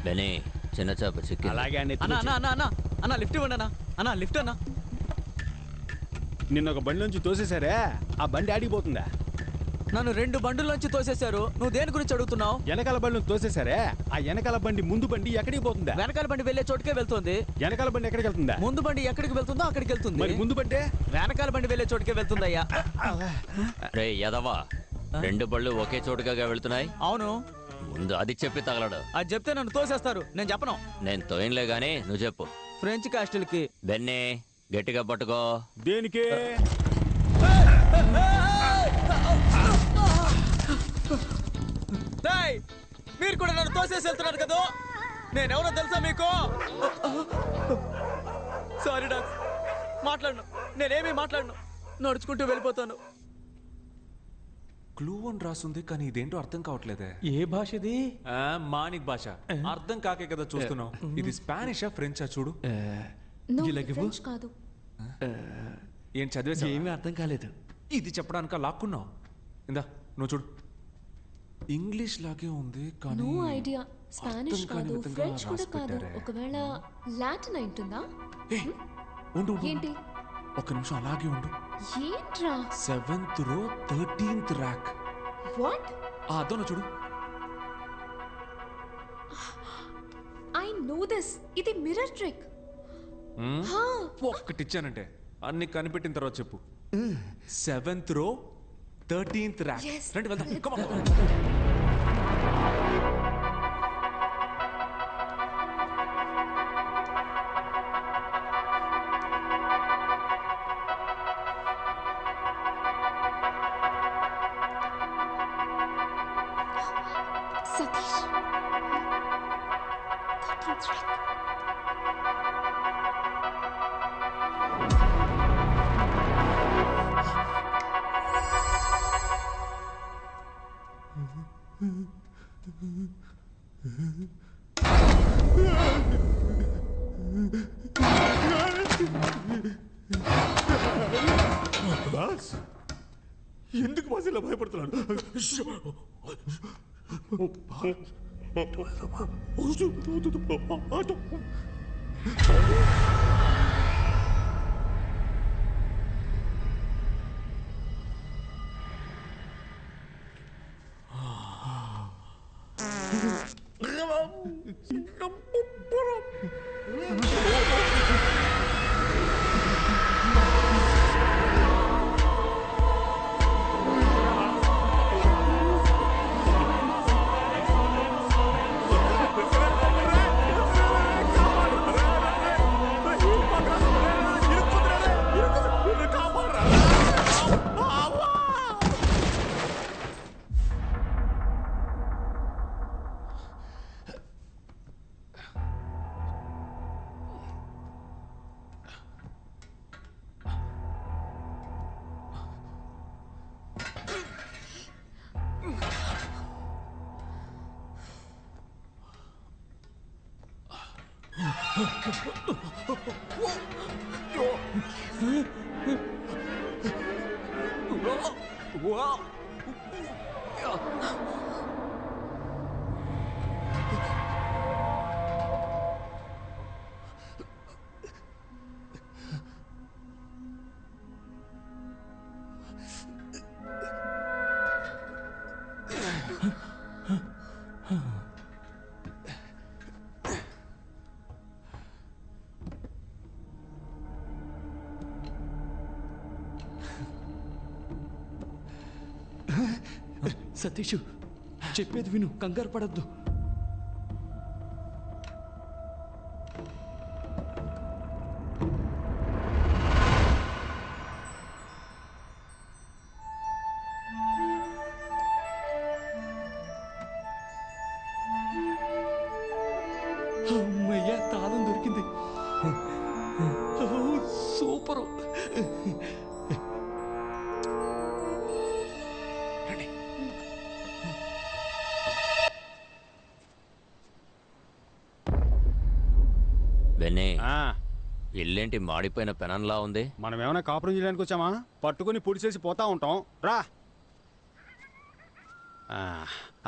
Benny చిన్న చేప చిక్కింది. అలాగే అండి. అన్న లిఫ్ట్ ఇవ్వండి అన్న లిఫ్ట్ అన్న. నిన్న ఒక బండి నుంచి తోసేశారే, ఆ బండి ఆడిపోతుందా? నన్ను 2 బండుల్లోంచి తోసేశారు. నువ్వు దేని గురించి అడుగుతున్నావు? వెనకాల బండి తోసేశారే, ఆ వెనకాల బండి ముందు బండి ఎక్కడికి పోతుందా? వెనకాల బండి వెళ్లే చోటుకే వెళ్తుంది. వెనకాల బండి ఎక్కడికి వెళ్తుందా? ముందు బండి ఎక్కడికి వెళ్తుందో అక్కడికి వెళ్తుంది. మరి ముందు బండి వెనకాల బండి వెళ్లే చోటుకే వెళ్తుందయ్యా. రే యదవా, 2 బళ్ళు ఒకే చోటుగా వెళ్తున్నాయి. అవును. ముందు అది చెప్పి తగలడు. అది చెప్తే నన్ను తోసేస్తారు. నేను చెప్పను. నేను తోయన్లే గానీ నువ్వు చెప్పు. ఫ్రెంచ్ కాస్టిల్ కి. బెన్నీ గట్టిగా పట్టుకో. దేనికి? మీరు కూడా నన్ను తోసేసి వెళ్తున్నారు కదా. నేనెవరో తెలుసా మీకు? సారీ డాక్స్, మాట్లాడను. నేనేమీ మాట్లాడను. నడుచుకుంటూ వెళ్ళిపోతాను. క్లూ అని రాస్తుంది కానీ ఇదేంటో అర్థం కావట్లేదే. ఏ భాషది? మానిక్ భాష. అర్థం కాకే కదా చూస్తున్నావు. ఇది స్పానిషా ఫ్రెంచా చూడు. కాదు. ఏం చదివేసా? ఏమీ అర్థం కాలేదు. ఇది చెప్పడానిక లాక్కున్నావు. ఇందా నువ్వు చూడు. ఇంగ్లీష్ లాగే ఉంది కానీ నో ఐడియా. స్పానిష్ కాదు, ఫ్రెంచ్ కూడా కాదు. ఒకవేళ లాటిన్ అయింటుందా? ఉండు ఏంటి? ఒక నిమిషం అలాగే ఉండు. ఏంట్రా? 7th row 13th rack. What? అదోన చూడు. I know this. ఇది మిర్రర్ ట్రిక్. ఒక్కటిచ్చానంటే అన్ని కనిపెట్టిన తర్వాత చెప్పు. 7th row 13th rack. రండి వెళ్దాం. Come on. Satish 13th rack. ఎందుకు బాస్ ఇలా భయపడుతున్నాడు? సతీష్, చెప్పేది విను, కంగారు పడద్దు. అమ్మయ్యా, తాళం దొరికింది. సూపరు. బెన్నీ, ఇల్లేంటి మాడిపోయిన పెనంలా ఉంది? మనం ఏమైనా కాపురం చేయడానికి వచ్చామా? పట్టుకుని పొడిచేసి పోతా ఉంటాం. రా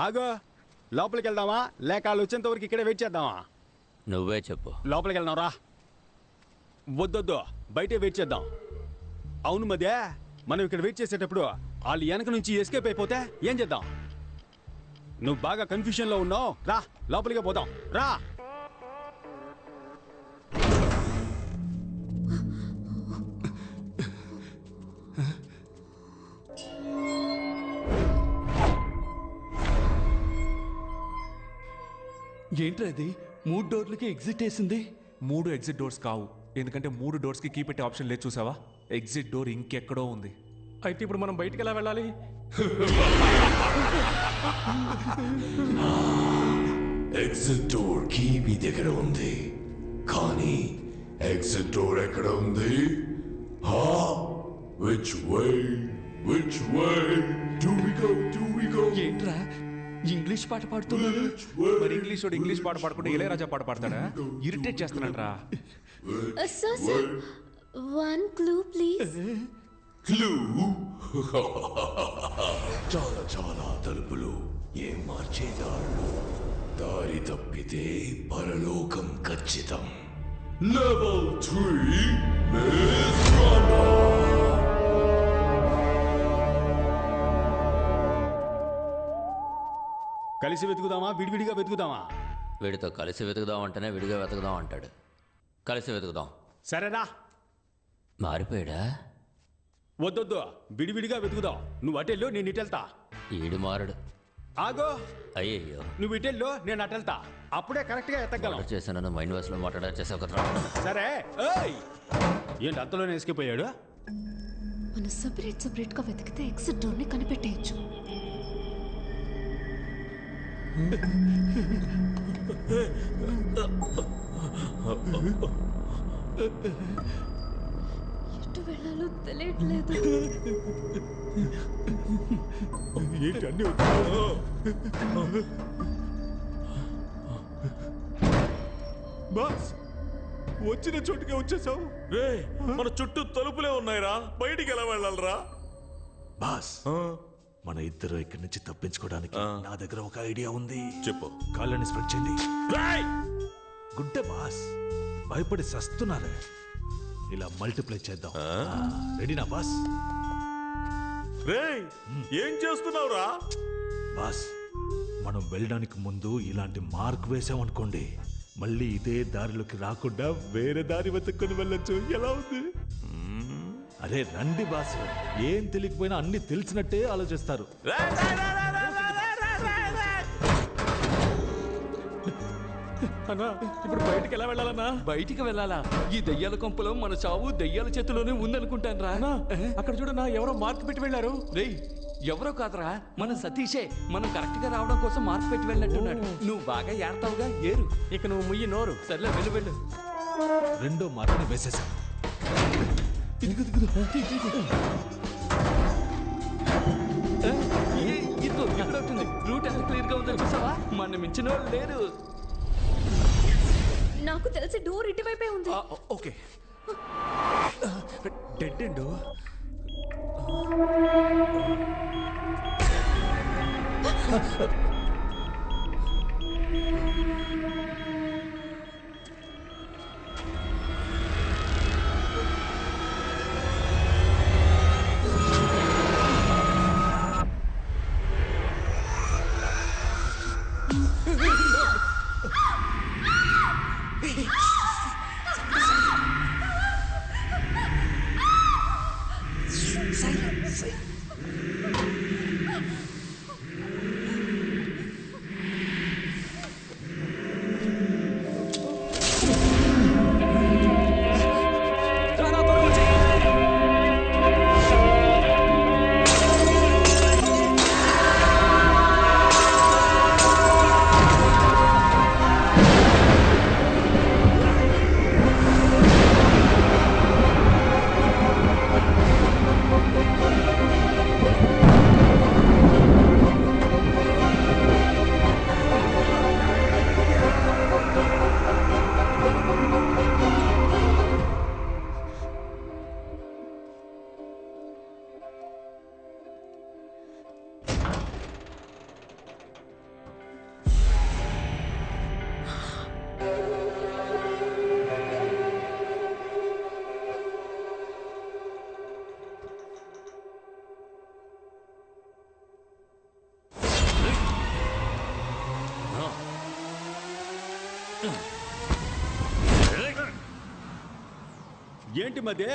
ఆగో, లోపలికి వెళ్దామా లేక వాళ్ళు వచ్చేంత వరకు ఇక్కడే వెయిట్ చేద్దామా? నువ్వే చెప్పు. లోపలికి వెళ్దాం రా. వద్దొద్దు, బయటే వెయిట్ చేద్దాం. అవును మధ్య మనం ఇక్కడ వెయిట్ చేసేటప్పుడు వాళ్ళు వెనక నుంచి ఎస్కేప్ అయిపోతే ఏం చేద్దాం? నువ్వు బాగా కన్ఫ్యూజన్లో ఉన్నావు. రా లోపలికి పోదాం రా. ఏంట్రా అది 3 డోర్లకి ఎగ్జిట్ వేసింది? 3 ఎగ్జిట్ డోర్స్ కావు, ఎందుకంటే 3 డోర్స్కి కీ పెట్టే ఆప్షన్ లేదు, చూసావా? ఎగ్జిట్ డోర్ ఇంకెక్కడో ఉంది. అయితే ఇప్పుడు మనం బయటికి ఎలా వెళ్ళాలి? ఎగ్జిట్ డోర్ కీ మీ దగ్గర ఉంది, కానీ ఎగ్జిట్ డోర్ ఎక్కడ ఉంది? Which way do we go? ఏంట్రా ఇంగ్లీష్ పాట పాడుతున్నాడు? మరి ఇంగ్లీష్ పాట పాడుకుంటే ఇళయరాజా పాట పాడతాడా? ఇరిటేట్ చేస్తున్నాడు రా. Sir one clue please. Clue? చాలా తలుపులు, ఏం మార్చేదారులు, దారి తప్పితే పరలోకం ఖచ్చితం. లెవెల్ 3 మిస్ రానా. కలిసి వెతుకుదామా విడివిడిగా వెతుకుదామా? వీడితో కలిసి వెతుకుదాం అంటేనే విడిగా వెతుకుదాం అంటాడు. కలిసి వెతుకుదాం. సరేనా? మారిపోయాడా? వద్దొద్దు, విడివిడిగా వెతుకుదాం. నువ్వు అటెల్లో నేను ఇటెళ్తా. ఈడు మారడు. ఆగో, అయ్యయ్యో, నువ్వు ఇటెల్లో నేను అటెళ్తా. అప్పుడే కరెక్ట్గా ఎత్తగలం. ఆర్డర్ చేశానని మైండ్ వాయిస్లో మాట్లాడా చేసే ఒక సరే. ఏయ్, ఏంటి అంతలోనే ఎస్కేపోయాడు? మనం సపరేట్గా వెతికితే ఎగ్జిట్ డోర్ని కనిపెట్టేయచ్చు. ఎటు వెళ్ళాలో తెలియట్లేదు. ఏంటి అన్ని బాస్ వచ్చిన చోటుకే వచ్చేసావు. మన చుట్టూ తలుపులే ఉన్నాయిరా, బయటికి ఎలా వెళ్ళాలరా? బాస్, మన ఇద్దరు ఇక్కడి నుంచి తప్పించుకోవడానికి నా దగ్గర ఒక ఐడియా ఉంది. చెప్పు. కాళ్ళని స్ప్రెడ్ చేయండి. గుడ్డ బాస్, భయపడి సస్తున్నారే. ఇలా మల్టిప్లై చేద్దాం. రెడీనా బాస్? రేయ్, ఏం చేస్తున్నావురా? బాస్, మనం వెళ్ళడానికి ముందు ఇలాంటి మార్క్ వేసామనుకోండి, మళ్ళీ ఇదే దారిలోకి రాకుండా వేరే దారి వెతుక్కొని వెళ్ళొచ్చు. ఎలా ఉంది? అరే రండి బాస్, ఏం తెలియకపోయినా అన్ని తెలిసినట్టే ఆలోచిస్తారు. అన్నా ఇప్పుడు బయటికి ఎలా వెళ్ళాలన్నా? బయటికి వెళ్ళాలా? ఈ దెయ్యాల కొంపలో మన చావు దెయ్యాల చేతిలోనే ఉందనుకుంటాను రా. అక్కడ చూడన్నా, ఎవరో మార్క్ పెట్టి వెళ్ళారు. రేయ్, ఎవరో కాదురా, మన సతీషే. మనం కరెక్ట్ గా రావడం కోసం మార్క్ పెట్టి వెళ్ళినట్టున్నాడు. నువ్వు బాగా ఏడతావుగా, ఏరు. ఇక నువ్వు ముయ్యి నోరు. సర్లే, వెళ్ళు. రెండో మార్క్ని వేసేసాం. ఇక్కడ ఉంటుంది. రూట్ ఎంత క్లియర్ గా ఉందో చూసావా? మన మించిన వాళ్ళు లేరు. నాకు తెలిసి డోర్ ఇటువైపే ఉంది. ఓకే. Dead end. ఏంటి మధ్య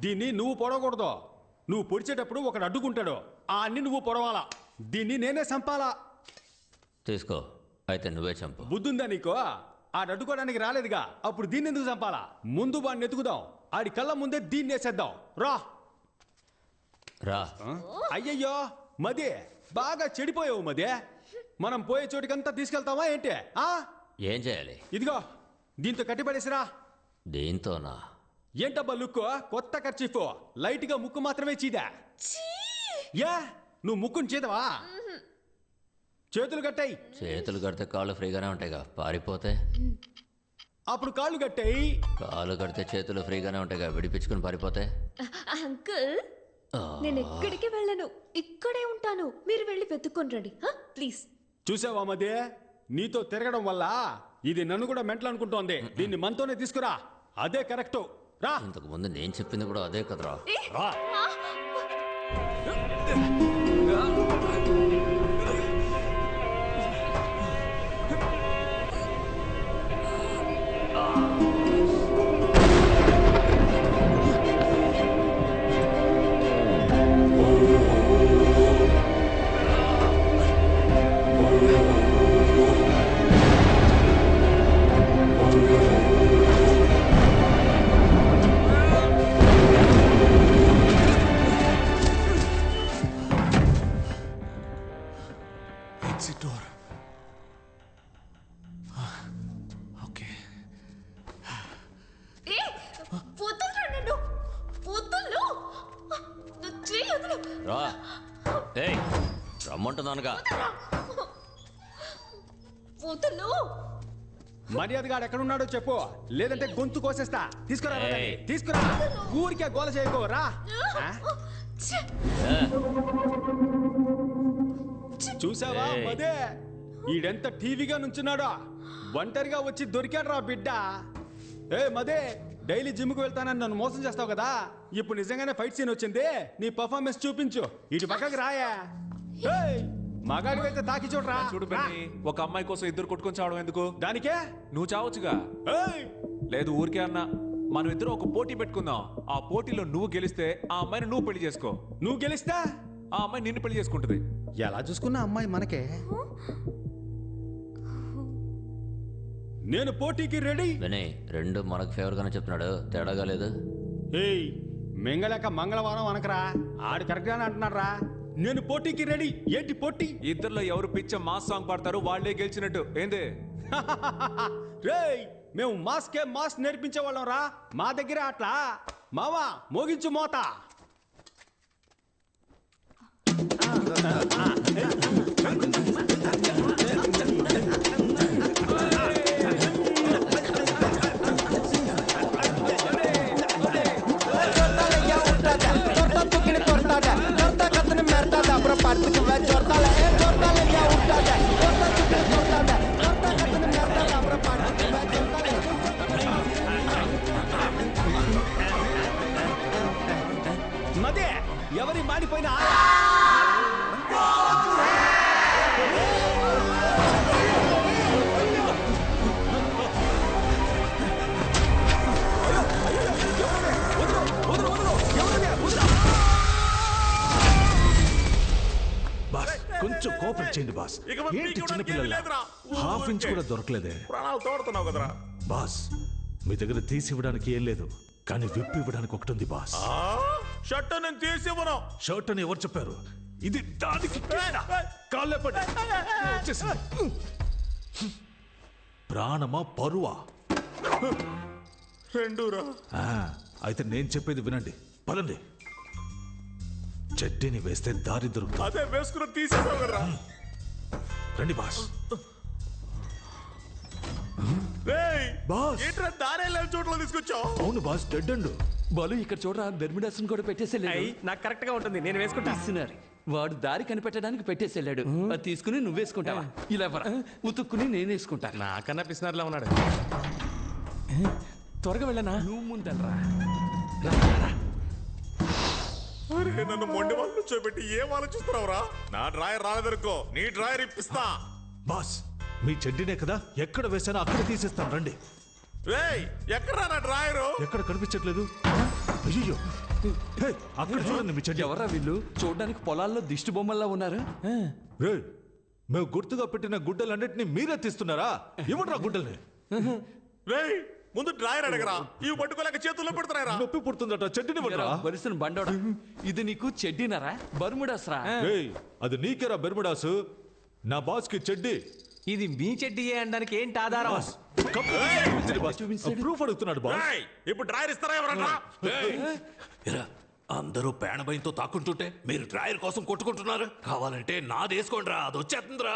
దీన్ని నువ్వు పొడవకూడదు. నువ్వు పొడిచేటప్పుడు ఒకడు అడ్డుకుంటాడు, ఆ అన్ని నువ్వు పొడవాలా. దీన్ని నేనే చంపాలా. తీసుకో, అయితే నువ్వే చంపు. బుద్ధుందా నీకో? ఆడు అడ్డుకోవడానికి రాలేదుగా, అప్పుడు దీన్ని ఎందుకు చంపాలా? ముందు వాడిని ఎత్తుకుదాం, ఆడి కళ్ళ ముందే దీన్ని వేసేద్దాం. రా రా. అయ్యయ్యో మదే, బాగా చెడిపోయావు మదే. మనం పోయే చోటికంతా తీసుకెళ్తావా ఏంటి? ఏం చేయాలి? ఇదిగో దీంతో కట్టిపడేసిరా. దీంతోనా? ఏంటబ్బా లుక్కు? కొత్త ఖర్చీఫ్, లైట్ గా ముక్కు మాత్రమే చీదా. యా, నువ్వు ముక్కుని చీదవా? చేతులు కట్టాయి. చేతులు కడితే కాళ్ళు ఫ్రీగానే ఉంటాయిగా, పారిపోతే? అప్పుడు కాళ్ళు కట్టాయి. కాళ్ళు కడితే చేతులు ఫ్రీగానే ఉంటాయిగా, విడిపించుకుని పారిపోతే? అంకుల్, నేను ఎక్కడికి వెళ్ళను, ఇక్కడే ఉంటాను. మీరు వెళ్ళి వెతుక్కొని రండి ప్లీజ్. చూసావా మదే, నీతో తిరగడం వల్ల ఇది నన్ను కూడా మెంటల్ అనుకుంటోంది. దీన్ని మనతోనే తీసుకురా, అదే కరెక్ట్. రా. ఇంతకు ముందు నేను చెప్పింది కూడా అదే కదరా. రా. రా. ఏయ్, రమ్మంటున్నానుగా. మర్యాదగా ఎక్కడున్నాడో చెప్పు, లేదంటే గొంతు కోసేస్తా. తీసుకురా తీసుకురా, ఊరికే గోల చేయకో. రా. చూసావా మదే, ఈడెంత టీవీగా నుంచున్నాడో. ఒంటరిగా వచ్చి దొరికాడు రా బిడ్డ. ఏ మదే, డైలీ జిమ్ కు వెళ్తానని నన్ను మోసం చేస్తావు కదా, ఇప్పుడు నిజంగానే ఫైట్ సీన్ వచ్చింది. నీ పర్ఫార్మెన్స్ చూపించు. ఇటు పక్కకి రాయా. మగాడి అయితే తాకి చూడరా. చూడు బెన్నీ, ఒక అమ్మాయి కోసం ఇద్దరు కొట్టుకొని చావడం ఎందుకు? దానికే నువ్వు చావచ్చుగా. లేదు ఊరికే అన్నా, మనం ఇద్దరు ఒక పోటీ పెట్టుకుందాం. ఆ పోటీలో నువ్వు గెలిస్తే ఆ అమ్మాయిని నువ్వు పెళ్లి చేసుకో. నువ్వు గెలిస్తా ఆ అమ్మాయి నిన్ను పెళ్లి చేసుకుంటది. ఎలా చూసుకున్నా అమ్మాయి మనకే. నేను పోటీకి రెడీ. వినయ్, రెండు మనకు ఫేవర్ గానే చెప్తున్నాడు, తేడాగా లేదు. ఏయ్, మెంగళక మంగళవారం అనకరా, ఆడు కరెక్ట్ గానే అంటున్నాడు రా. నేను పోటీకి రెడీ. ఏంటి పోటీ? ఇద్దరులో ఎవరు పిచ్చ మాస్ సాంగ్ పాడతారు వాళ్ళే గెలిచినట్టు. ఏంది? రేయ్, మేము మాస్కే మాస్ నేర్పించే వాళ్ళం రా. మా దగ్గర అట్లా. మావా, మోగించు మోత. మదే, ఎవరి మాడిపోయినా కొంచెం కోఆపరేట్ చేయండి బాస్. ఏంటి చిన్నపిల్లల హాఫ్ ఇంచ్ కూడా దొరకలేదే. ప్రాణాలు తోడుతున్నావు కదరా బాస్. మీ దగ్గర తీసి ఇవ్వడానికి ఏం లేదు, కానీ విప్పి ఇవ్వడానికి ఒకటి ఉంది బాస్. షర్ట్ నేను తీసి ఇవ్వను. షర్ట్ అని ఎవరు చెప్పారు? ఇది దానికి కాళ్ళే పడి వచ్చేసింది. ప్రాణమా పరువా? రెండురా. అయితే నేను చెప్పేది వినండి, పదండి. చెడ్డీని వేస్తే దారి దొరుకుతుంది. అదే వేసుకుని తీసేసావు కదరా. రండి బాస్. బాస్ ఏంట్రా దారే లేని చోట్ల తీసుకొచ్చావు? అవును బాస్, డెడ్ అండ్ బాలు ఇక్కడ చూడరా, ధర్మిడాసుని కూడా పెట్టేసేళ్ళాడు. నాకు కరెక్ట్ గా ఉంటుంది, నేను వేసుకుంటా. ఇస్తున్నారు. వాడు దారి కనిపెట్టడానికి పెట్టేసేళ్ళాడు. అది తీసుకుని నువ్వేసుకుంటావా? ఇలా ఉతుక్కుని నేను వేసుకుంటా. నాకన్నా పిసినారులా ఉన్నాడు. త్వరగా వెళ్ళనా? నువ్వు ముందరా. అరే, నన్ను మొండి వాళ్ళు కూర్చోబెట్టి ఏం ఆలోచిస్తున్నావురా? నా డ్రాయర్ రాలేదనుకో, నీ డ్రాయర్ ఇప్పిస్తా. బాస్, మీ చెడ్డీనే కదా ఎక్కడ వేసానో అక్కడ తీసేస్తాను రండి. రేయ్ ఎక్కడ నా డ్రాయరు? ఎక్కడ కనిపించట్లేదు. అయ్యో అక్కడ చూడండి మీ చెడ్డీ. ఎవరా వీళ్ళు? చూడడానికి పొలాల్లో దిష్టి బొమ్మల్లా ఉన్నారు. రేయ్, మేము గుర్తుగా పెట్టిన గుడ్డలన్నిటిని మీరే తీస్తున్నారా? ఇవ్వండి గుడ్డల్ని. రేయ్ ముందు డ్రాయర్ అడగరా, ఇవి పట్టుకోలేక చేతుల్లో పెడుతున్నారా? నొప్పి పుడుతుందట, చెడ్డీని పట్టరా. బరిసిన బండోడా, ఇది నీకు చెడ్డీనరా బర్ముడాస్రా? రేయ్, అది నీకేరా బెర్ముడాసు, నా బాస్ కి చెడ్డీ. ఇది మీ చెడ్డీయే అనడానికి ఏంటి ఆధారం? ప్రూఫ్ అడుగుతున్నాడు బాస్. రేయ్ ఇప్పుడు డ్రాయర్ ఇస్తారా ఎవరన్నా? అందరూ పేణభయంతో తాకుంటుంటే మీరు డ్రాయర్ కోసం కొట్టుకుంటున్నారు. కావాలంటే నాది వేసుకోండి రా, అది వచ్చేస్తుందిరా.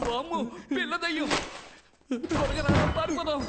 వామ్మో, పిల్ల దయ్యం. త్వరగా రా, పారిపోదాం.